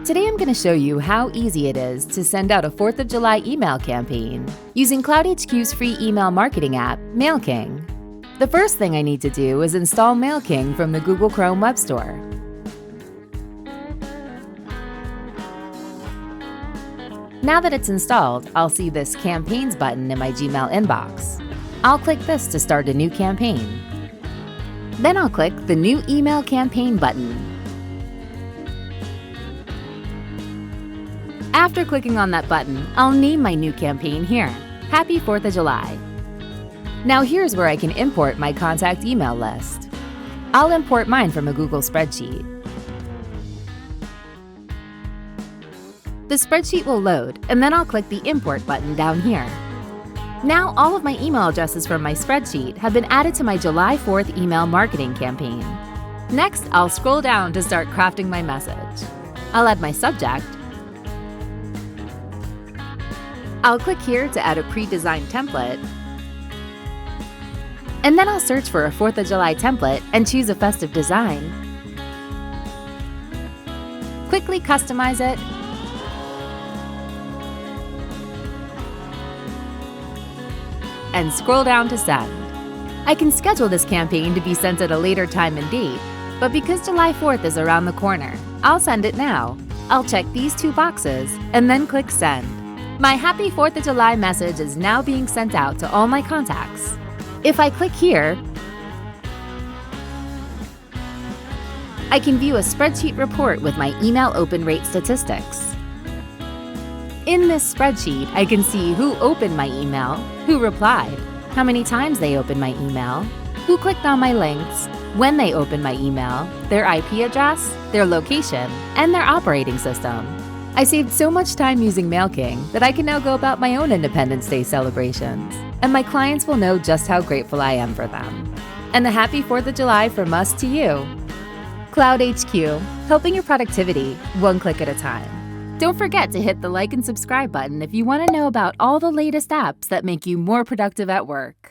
Today I'm going to show you how easy it is to send out a 4th of July email campaign using cloudHQ's free email marketing app, MailKing. The first thing I need to do is install MailKing from the Google Chrome Web Store. Now that it's installed, I'll see this Campaigns button in my Gmail inbox. I'll click this to start a new campaign. Then I'll click the New Email Campaign button. After clicking on that button, I'll name my new campaign here, Happy 4th of July. Now here's where I can import my contact email list. I'll import mine from a Google spreadsheet. The spreadsheet will load, and then I'll click the Import button down here. Now all of my email addresses from my spreadsheet have been added to my July 4th email marketing campaign. Next, I'll scroll down to start crafting my message. I'll add my subject. I'll click here to add a pre-designed template. And then I'll search for a 4th of July template and choose a festive design. Quickly customize it. And scroll down to send. I can schedule this campaign to be sent at a later time and date, but because July 4th is around the corner, I'll send it now. I'll check these two boxes and then click send. My Happy 4th of July message is now being sent out to all my contacts. If I click here, I can view a spreadsheet report with my email open rate statistics. In this spreadsheet, I can see who opened my email, who replied, how many times they opened my email, who clicked on my links, when they opened my email, their IP address, their location, and their operating system. I saved so much time using MailKing that I can now go about my own Independence Day celebrations, and my clients will know just how grateful I am for them. And a happy 4th of July from us to you. cloudHQ, helping your productivity one click at a time. Don't forget to hit the like and subscribe button if you want to know about all the latest apps that make you more productive at work.